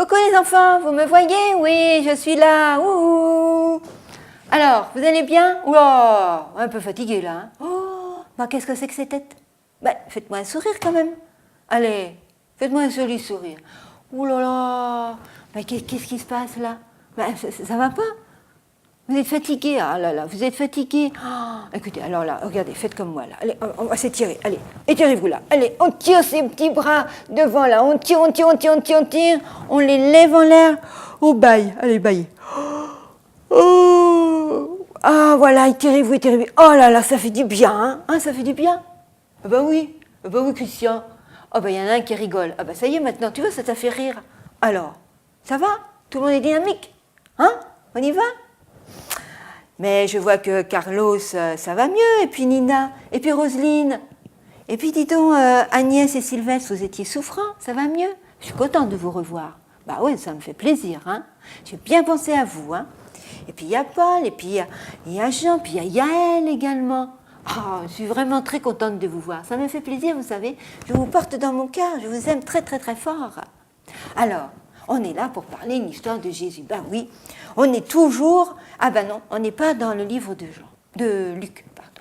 Coucou les enfants, vous me voyez? Oui, je suis là. Ouh. Alors, vous allez bien? Oula, un peu fatigué là. Hein? Oh, bah, qu'est-ce que c'est que ces têtes? Bah, faites-moi un sourire quand même. Allez, faites-moi un joli sourire. Ouh là là, bah, qu'est-ce qui se passe là? Bah, ça va pas? Vous êtes fatigué? Ah là là, vous êtes fatigué. Oh, écoutez, alors là, regardez, faites comme moi là. Allez, on va s'étirer. Allez, étirez-vous là. Allez, on tire ces petits bras devant là. On tire, on tire, on tire, on tire, on tire. On les lève en l'air. Au bail. Allez, bail. Oh. Ah voilà, étirez-vous, étirez-vous. Oh là là, ça fait du bien, hein, ça fait du bien. Ah bah oui, Christian. Ah bah il y en a un qui rigole. Ah bah ça y est, maintenant, tu vois, ça t'a fait rire. Alors, ça va? Tout le monde est dynamique? Hein? On y va? Mais je vois que Carlos, ça va mieux, et puis Nina, et puis Roselyne. Et puis dis donc, Agnès et Sylvestre, vous étiez souffrants, ça va mieux? Je suis contente de vous revoir. Bah oui, ça me fait plaisir, hein. J'ai bien pensé à vous, hein. Et puis il y a Paul, et puis il y a Jean, puis il y a Yaël également. Oh, je suis vraiment très contente de vous voir. Ça me fait plaisir, vous savez. Je vous porte dans mon cœur, je vous aime très très très fort. Alors, on est là pour parler une histoire de Jésus. Ben oui, on est toujours... Ah ben non, on n'est pas dans le livre de Luc, pardon.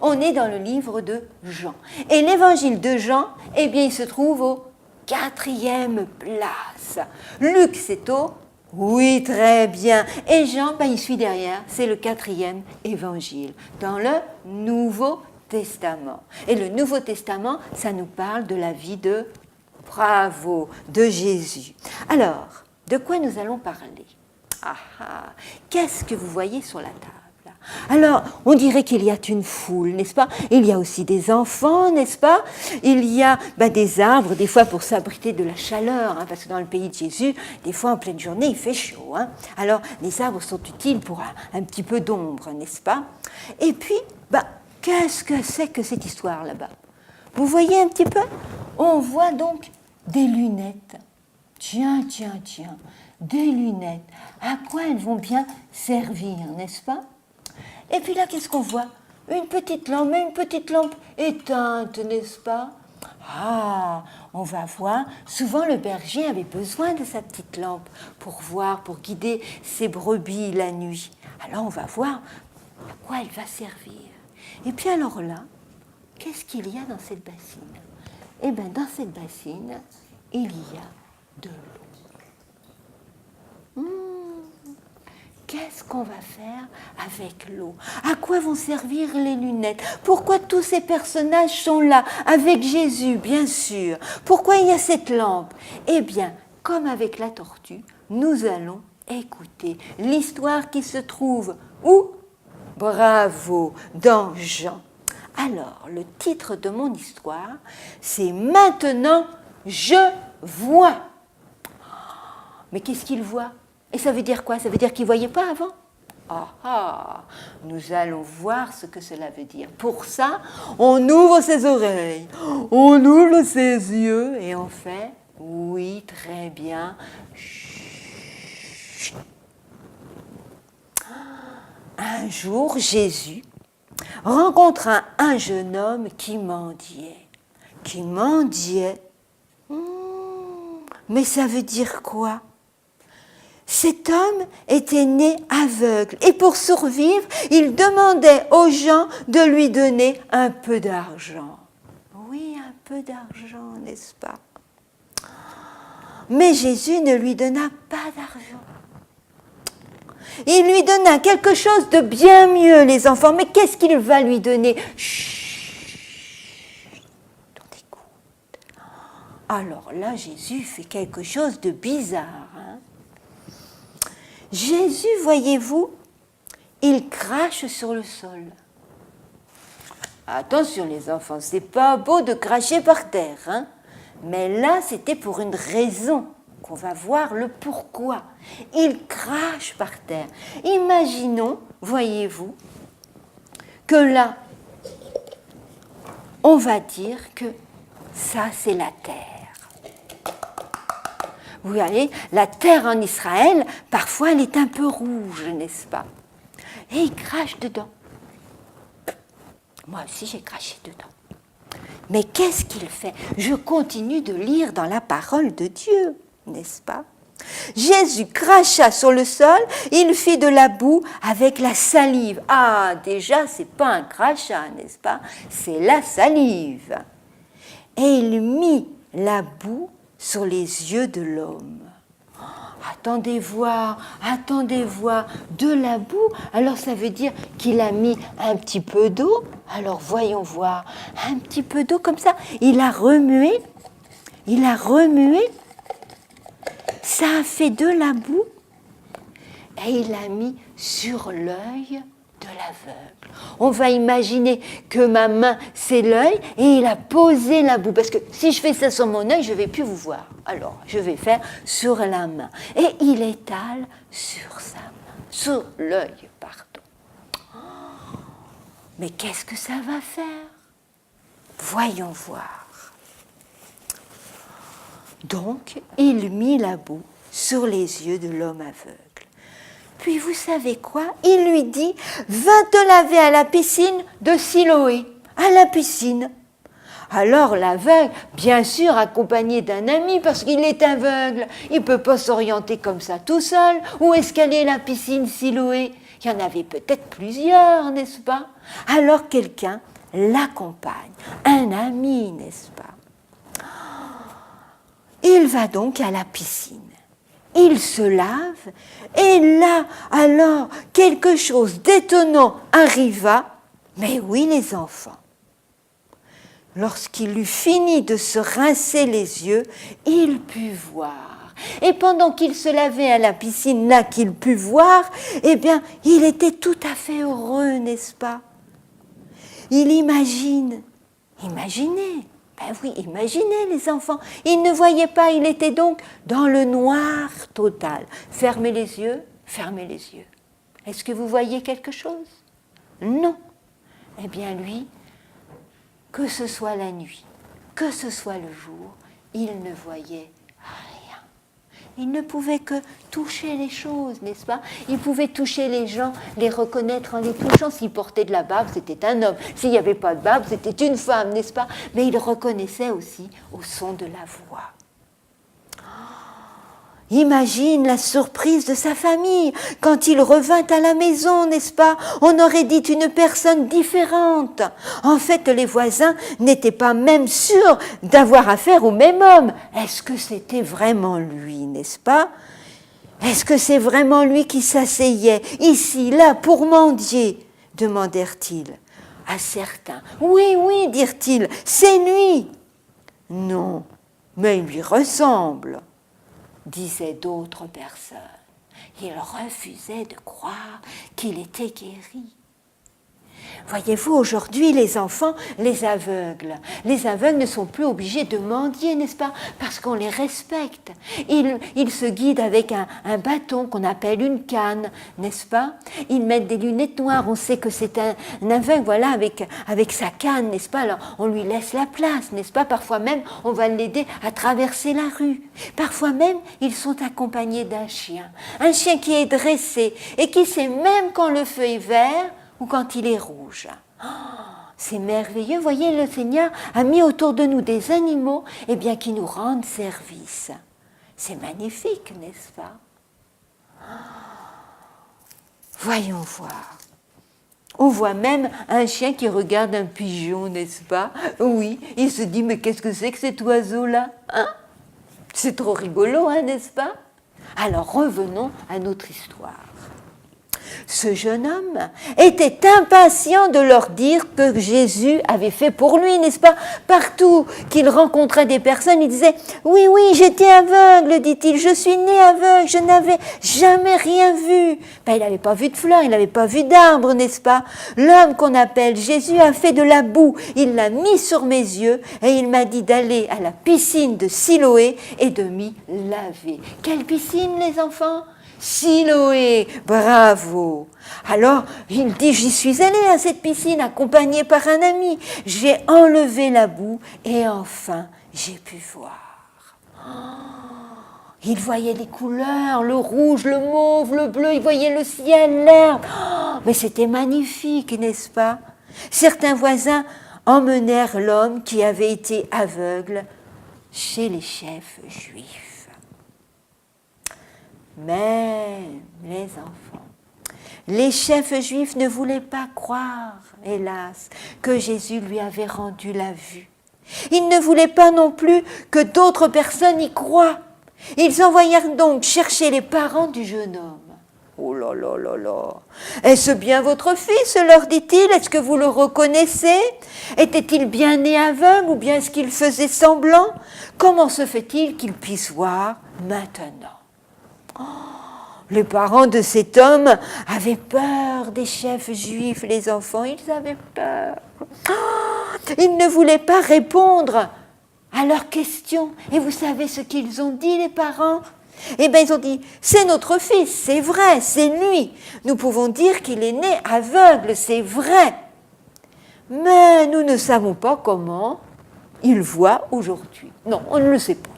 On est dans le livre de Jean. Et l'évangile de Jean, eh bien, il se trouve au 4e place. Luc, c'est au... Oui, très bien. Et Jean, ben, il suit derrière. C'est le 4e évangile, dans le Nouveau Testament. Et le Nouveau Testament, ça nous parle de la vie de... Bravo, de Jésus. Alors, de quoi nous allons parler? Qu'est-ce que vous voyez sur la table? Alors, on dirait qu'il y a une foule, n'est-ce pas? Il y a aussi des enfants, n'est-ce pas? Il y a des arbres, des fois pour s'abriter de la chaleur, hein, parce que dans le pays de Jésus, des fois en pleine journée, il fait chaud. Hein. Alors, les arbres sont utiles pour un petit peu d'ombre, n'est-ce pas? Et puis, qu'est-ce que c'est que cette histoire là-bas? Vous voyez un petit peu? On voit donc des lunettes. Tiens, des lunettes. À quoi elles vont bien servir, n'est-ce pas? Et puis là, qu'est-ce qu'on voit? Une petite lampe, mais une petite lampe éteinte, n'est-ce pas? Ah, on va voir. Souvent, le berger avait besoin de sa petite lampe pour voir, pour guider ses brebis la nuit. Alors, on va voir à quoi elle va servir. Et puis alors là, qu'est-ce qu'il y a dans cette bassine? Eh bien, dans cette bassine, il y a de l'eau. Qu'est-ce qu'on va faire avec l'eau? À quoi vont servir les lunettes? Pourquoi tous ces personnages sont là? Avec Jésus, bien sûr. Pourquoi il y a cette lampe? Eh bien, comme avec la tortue, nous allons écouter l'histoire qui se trouve où? Bravo, dans Jean. Alors, le titre de mon histoire, c'est « Maintenant, je vois ». Mais qu'est-ce qu'il voit? Et ça veut dire quoi? Ça veut dire qu'il ne voyait pas avant? Nous allons voir ce que cela veut dire. Pour ça, on ouvre ses oreilles, on ouvre ses yeux et on fait « Oui, très bien ». Un jour, Jésus rencontra un jeune homme qui mendiait. Mais ça veut dire quoi? Cet homme était né aveugle et pour survivre, il demandait aux gens de lui donner un peu d'argent. Oui, un peu d'argent, n'est-ce pas? Mais Jésus ne lui donna pas d'argent. Il lui donna quelque chose de bien mieux, les enfants. Mais qu'est-ce qu'il va lui donner? Chut, on écoute. Alors là, Jésus fait quelque chose de bizarre. Hein? Jésus, voyez-vous, il crache sur le sol. Attention les enfants, c'est pas beau de cracher par terre. Hein? Mais là, c'était pour une raison. On va voir le pourquoi. Il crache par terre. Imaginons, voyez-vous, que là, on va dire que ça, c'est la terre. Vous voyez, la terre en Israël, parfois, elle est un peu rouge, n'est-ce pas? Et il crache dedans. Moi aussi, j'ai craché dedans. Mais qu'est-ce qu'il fait? Je continue de lire dans la parole de Dieu. N'est-ce pas? Jésus cracha sur le sol, il fit de la boue avec la salive. Ah, déjà, c'est pas un crachat, n'est-ce pas? C'est la salive. Et il mit la boue sur les yeux de l'homme. Attendez voir, de la boue. Alors ça veut dire qu'il a mis un petit peu d'eau. Alors voyons voir, un petit peu d'eau comme ça. Il a remué. Ça a fait de la boue. Et il l'a mis sur l'œil de l'aveugle. On va imaginer que ma main, c'est l'œil, et il a posé la boue. Parce que si je fais ça sur mon œil, je ne vais plus vous voir. Alors, je vais faire sur la main. Et il étale sur sa main, sur l'œil, pardon. Mais qu'est-ce que ça va faire? Voyons voir. Donc, il mit la boue sur les yeux de l'homme aveugle. Puis vous savez quoi? Il lui dit, va te laver à la piscine de Siloé, à la piscine. Alors l'aveugle, bien sûr accompagné d'un ami, parce qu'il est aveugle, il ne peut pas s'orienter comme ça tout seul. Où est-ce qu'elle est la piscine Siloé? Il y en avait peut-être plusieurs, n'est-ce pas? Alors quelqu'un l'accompagne, un ami, n'est-ce pas? Il va donc à la piscine. Il se lave, et là, alors, quelque chose d'étonnant arriva. Mais oui, les enfants. Lorsqu'il eut fini de se rincer les yeux, il put voir. Et pendant qu'il se lavait à la piscine, là qu'il put voir, eh bien, il était tout à fait heureux, n'est-ce pas? Il imaginez. Ben oui, imaginez les enfants. Il ne voyait pas, il était donc dans le noir total. Fermez les yeux. Est-ce que vous voyez quelque chose? Non. Eh bien lui, que ce soit la nuit, que ce soit le jour, il ne voyait rien. Il ne pouvait que toucher les choses, n'est-ce pas? Il pouvait toucher les gens, les reconnaître en les touchant. S'il portait de la barbe, c'était un homme. S'il n'y avait pas de barbe, c'était une femme, n'est-ce pas? Mais il reconnaissait aussi au son de la voix. Imagine la surprise de sa famille quand il revint à la maison, n'est-ce pas? On aurait dit une personne différente. En fait, les voisins n'étaient pas même sûrs d'avoir affaire au même homme. Est-ce que c'était vraiment lui, n'est-ce pas? Est-ce que c'est vraiment lui qui s'asseyait ici, là, pour mendier? Demandèrent-ils à certains. Oui, oui, dirent-ils, c'est lui. Non, mais il lui ressemble, disaient d'autres personnes. Ils refusaient de croire qu'il était guéri. Voyez-vous, aujourd'hui, les enfants, les aveugles ne sont plus obligés de mendier, n'est-ce pas? Parce qu'on les respecte. Ils se guident avec un bâton qu'on appelle une canne, n'est-ce pas? Ils mettent des lunettes noires, on sait que c'est un aveugle, voilà, avec sa canne, n'est-ce pas? Alors, on lui laisse la place, n'est-ce pas? Parfois même, on va l'aider à traverser la rue. Parfois même, ils sont accompagnés d'un chien. Un chien qui est dressé et qui sait même quand le feu est vert ou quand il est rouge. Oh, c'est merveilleux. Voyez, le Seigneur a mis autour de nous des animaux qui nous rendent service. C'est magnifique, n'est-ce pas? Voyons voir. On voit même un chien qui regarde un pigeon, n'est-ce pas? Oui, il se dit, mais qu'est-ce que c'est que cet oiseau-là? C'est trop rigolo, n'est-ce pas? Alors revenons à notre histoire. Ce jeune homme était impatient de leur dire que Jésus avait fait pour lui, n'est-ce pas? Partout qu'il rencontrait des personnes, il disait « Oui, oui, j'étais aveugle, dit-il, je suis né aveugle, je n'avais jamais rien vu. » Il n'avait pas vu de fleurs, il n'avait pas vu d'arbres, n'est-ce pas? L'homme qu'on appelle Jésus a fait de la boue, il l'a mis sur mes yeux et il m'a dit d'aller à la piscine de Siloé et de m'y laver. Quelle piscine, les enfants? Siloé, bravo. Alors, il dit, j'y suis allé à cette piscine accompagné par un ami. J'ai enlevé la boue et enfin, j'ai pu voir. Il voyait les couleurs, le rouge, le mauve, le bleu, il voyait le ciel, l'herbe. Mais c'était magnifique, n'est-ce pas? Certains voisins emmenèrent l'homme qui avait été aveugle chez les chefs juifs. Mais les enfants, les chefs juifs ne voulaient pas croire, hélas, que Jésus lui avait rendu la vue. Ils ne voulaient pas non plus que d'autres personnes y croient. Ils envoyèrent donc chercher les parents du jeune homme. Oh là là là là. Est-ce bien votre fils, leur dit-il? Est-ce que vous le reconnaissez? Était-il bien né aveugle ou bien est-ce qu'il faisait semblant? Comment se fait-il qu'il puisse voir maintenant? Oh, les parents de cet homme avaient peur des chefs juifs, les enfants, ils avaient peur. Oh, ils ne voulaient pas répondre à leurs questions. Et vous savez ce qu'ils ont dit, les parents? Eh bien, ils ont dit, c'est notre fils, c'est vrai, c'est lui. Nous pouvons dire qu'il est né aveugle, c'est vrai. Mais nous ne savons pas comment il voit aujourd'hui. Non, on ne le sait pas.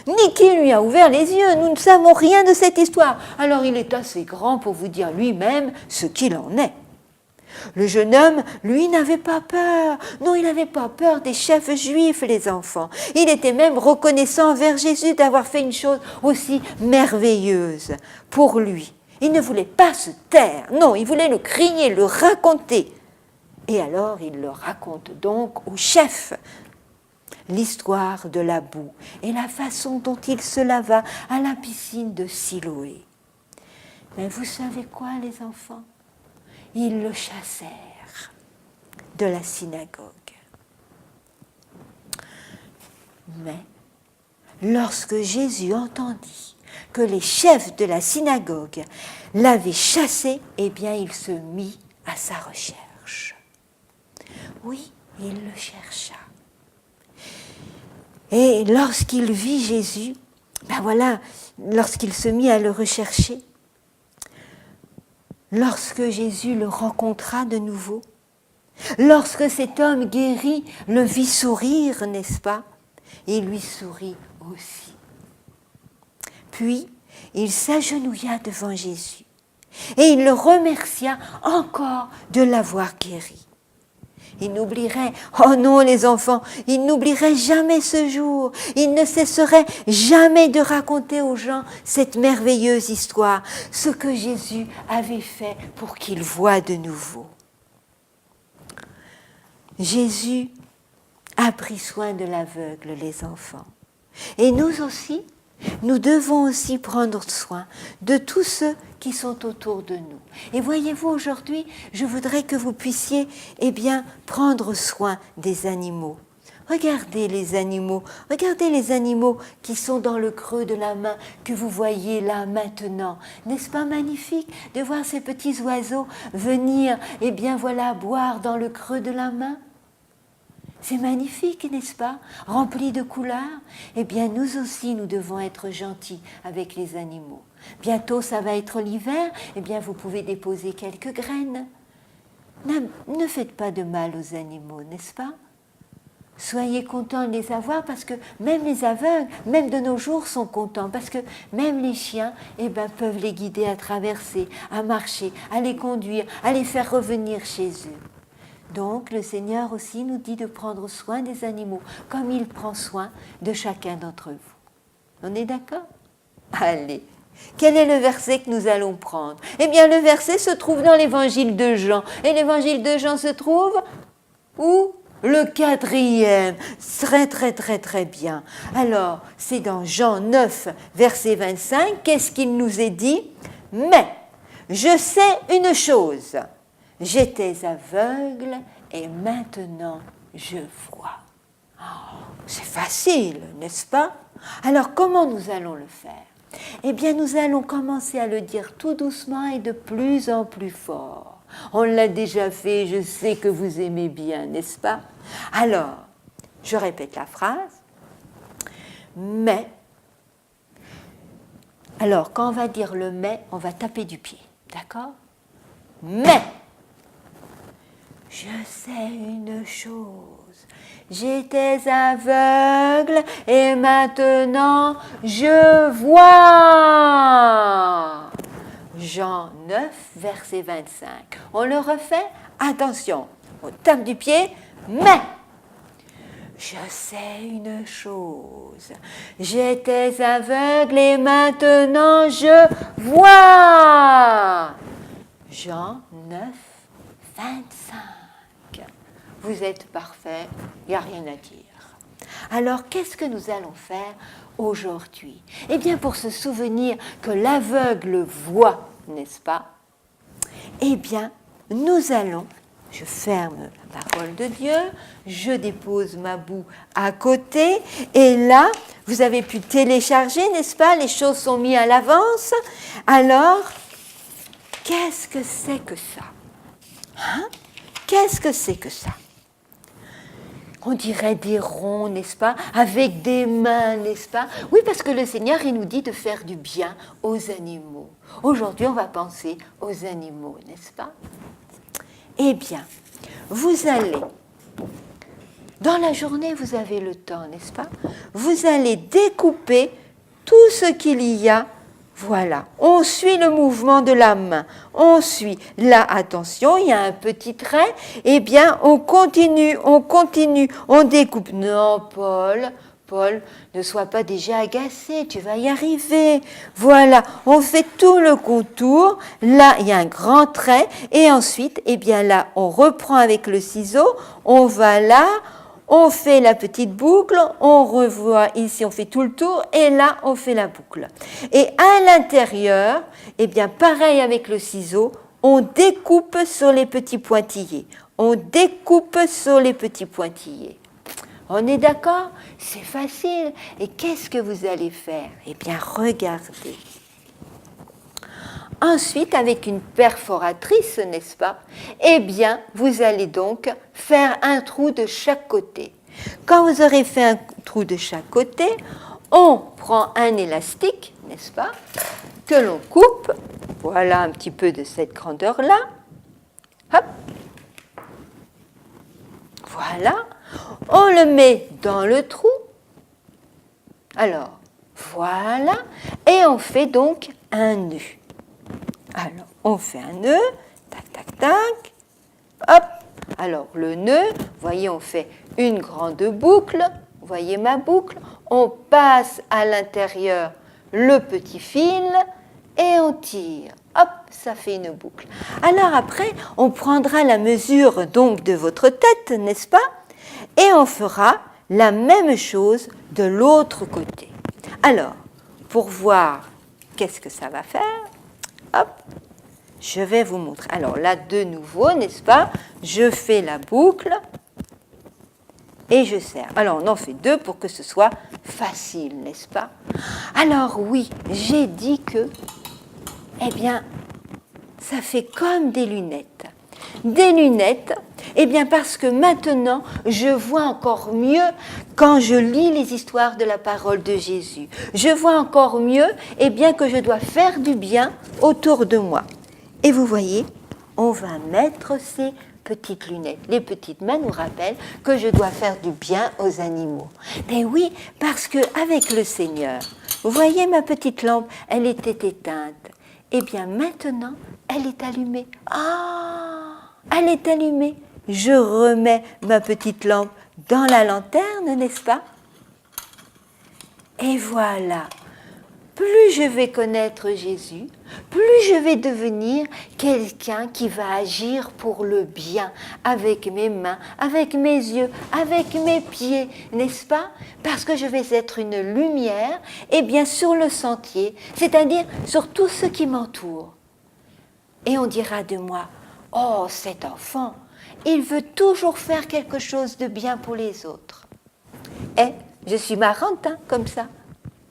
Ni qui lui a ouvert les yeux, nous ne savons rien de cette histoire. Alors il est assez grand pour vous dire lui-même ce qu'il en est. Le jeune homme, lui, n'avait pas peur. Non, il n'avait pas peur des chefs juifs, les enfants. Il était même reconnaissant envers Jésus d'avoir fait une chose aussi merveilleuse pour lui. Il ne voulait pas se taire. Non, il voulait le crier, le raconter. Et alors, il le raconte donc au chef. L'histoire de la boue et la façon dont il se lava à la piscine de Siloé. Mais vous savez quoi, les enfants? Ils le chassèrent de la synagogue. Mais lorsque Jésus entendit que les chefs de la synagogue l'avaient chassé, eh bien il se mit à sa recherche. Oui, il le chercha. Et lorsqu'il vit Jésus, ben voilà, lorsqu'il se mit à le rechercher, lorsque Jésus le rencontra de nouveau, lorsque cet homme guéri le vit sourire, n'est-ce pas? Il lui sourit aussi. Puis, il s'agenouilla devant Jésus et il le remercia encore de l'avoir guéri. Il n'oublierait, oh non les enfants, il n'oublierait jamais ce jour, il ne cesserait jamais de raconter aux gens cette merveilleuse histoire, ce que Jésus avait fait pour qu'ils voient de nouveau. Jésus a pris soin de l'aveugle, les enfants. Et nous aussi, nous devons aussi prendre soin de tous ceux qui sont autour de nous. Et voyez-vous, aujourd'hui, je voudrais que vous puissiez, eh bien, prendre soin des animaux. Regardez les animaux qui sont dans le creux de la main, que vous voyez là maintenant. N'est-ce pas magnifique de voir ces petits oiseaux venir, eh bien voilà, boire dans le creux de la main? C'est magnifique, n'est-ce pas? Rempli de couleurs. Eh bien, nous aussi, nous devons être gentils avec les animaux. Bientôt, ça va être l'hiver. Eh bien, vous pouvez déposer quelques graines. Ne faites pas de mal aux animaux, n'est-ce pas? Soyez contents de les avoir parce que même les aveugles, même de nos jours, sont contents parce que même les chiens, eh ben, peuvent les guider à traverser, à marcher, à les conduire, à les faire revenir chez eux. Donc, le Seigneur aussi nous dit de prendre soin des animaux, comme il prend soin de chacun d'entre vous. On est d'accord? Allez, quel est le verset que nous allons prendre? Eh bien, le verset se trouve dans l'évangile de Jean. Et l'évangile de Jean se trouve où? Le 4e. Très bien. Alors, c'est dans Jean 9, verset 25. Qu'est-ce qu'il nous est dit? Mais, je sais une chose. J'étais aveugle et maintenant je vois. Oh, c'est facile, n'est-ce pas? Alors comment nous allons le faire? Eh bien, nous allons commencer à le dire tout doucement et de plus en plus fort. On l'a déjà fait, je sais que vous aimez bien, n'est-ce pas? Alors, je répète la phrase. Mais. Alors, quand on va dire le mais, on va taper du pied, d'accord? Mais. Je sais une chose, j'étais aveugle et maintenant je vois. Jean 9, verset 25. On le refait? Attention, on tape du pied, mais je sais une chose. J'étais aveugle et maintenant je vois. Jean 9, 25. Vous êtes parfait, il n'y a rien à dire. Alors, qu'est-ce que nous allons faire aujourd'hui? Eh bien, pour se souvenir que l'aveugle voit, n'est-ce pas? Eh bien, nous allons, je ferme la parole de Dieu, je dépose ma boue à côté, et là, vous avez pu télécharger, n'est-ce pas? Les choses sont mises à l'avance. Alors, qu'est-ce que c'est que ça? Hein? Qu'est-ce que c'est que ça? On dirait des ronds, n'est-ce pas? Avec des mains, n'est-ce pas? Oui, parce que le Seigneur, il nous dit de faire du bien aux animaux. Aujourd'hui, on va penser aux animaux, n'est-ce pas? Eh bien, vous allez, dans la journée, vous avez le temps, n'est-ce pas? Vous allez découper tout ce qu'il y a. Voilà, on suit le mouvement de la main, on suit. Là, attention, il y a un petit trait, eh bien, on continue, on découpe. Non, Paul, ne sois pas déjà agacé, tu vas y arriver. Voilà, on fait tout le contour, là, il y a un grand trait, et ensuite, eh bien là, on reprend avec le ciseau, on va là, on fait la petite boucle, on revoit ici, on fait tout le tour, et là, on fait la boucle. Et à l'intérieur, eh bien, pareil avec le ciseau, on découpe sur les petits pointillés. On découpe sur les petits pointillés. On est d'accord? C'est facile. Et qu'est-ce que vous allez faire? Eh bien, regardez. Ensuite, avec une perforatrice, n'est-ce pas? Eh bien, vous allez donc faire un trou de chaque côté. Quand vous aurez fait un trou de chaque côté, on prend un élastique, n'est-ce pas? Que l'on coupe. Voilà un petit peu de cette grandeur-là. Hop. Voilà. On le met dans le trou. Alors, voilà. Et on fait donc un nœud. Alors, on fait un nœud, tac, tac, tac, hop. Alors, le nœud, vous voyez, on fait une grande boucle, vous voyez ma boucle, on passe à l'intérieur le petit fil et on tire. Hop, ça fait une boucle. Alors après, on prendra la mesure donc de votre tête, n'est-ce pas? Et on fera la même chose de l'autre côté. Alors, pour voir qu'est-ce que ça va faire, hop, je vais vous montrer. Alors là, de nouveau, n'est-ce pas? Je fais la boucle et je serre. Alors, on en fait deux pour que ce soit facile, n'est-ce pas? Alors oui, j'ai dit que, eh bien, ça fait comme des lunettes. Des lunettes, eh bien parce que maintenant, je vois encore mieux quand je lis les histoires de la parole de Jésus. Je vois encore mieux, eh bien, que je dois faire du bien autour de moi. Et vous voyez, on va mettre ces petites lunettes. Les petites mains nous rappellent que je dois faire du bien aux animaux. Mais oui, parce qu'avec le Seigneur, vous voyez ma petite lampe, elle était éteinte. Eh bien maintenant, elle est allumée. Ah, elle est allumée. Je remets ma petite lampe dans la lanterne, n'est-ce pas? Et voilà. Plus je vais connaître Jésus, plus je vais devenir quelqu'un qui va agir pour le bien, avec mes mains, avec mes yeux, avec mes pieds, n'est-ce pas? Parce que je vais être une lumière, et bien sur le sentier, c'est-à-dire sur tout ce qui m'entoure. Et on dira de moi, oh, cet enfant, il veut toujours faire quelque chose de bien pour les autres. Et je suis marrante, hein, comme ça.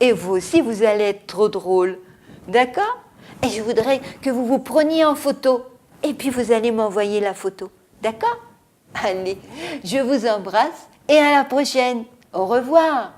Et vous aussi, vous allez être trop drôle. D'accord? Et je voudrais que vous vous preniez en photo. Et puis vous allez m'envoyer la photo. D'accord? Allez, je vous embrasse et à la prochaine. Au revoir.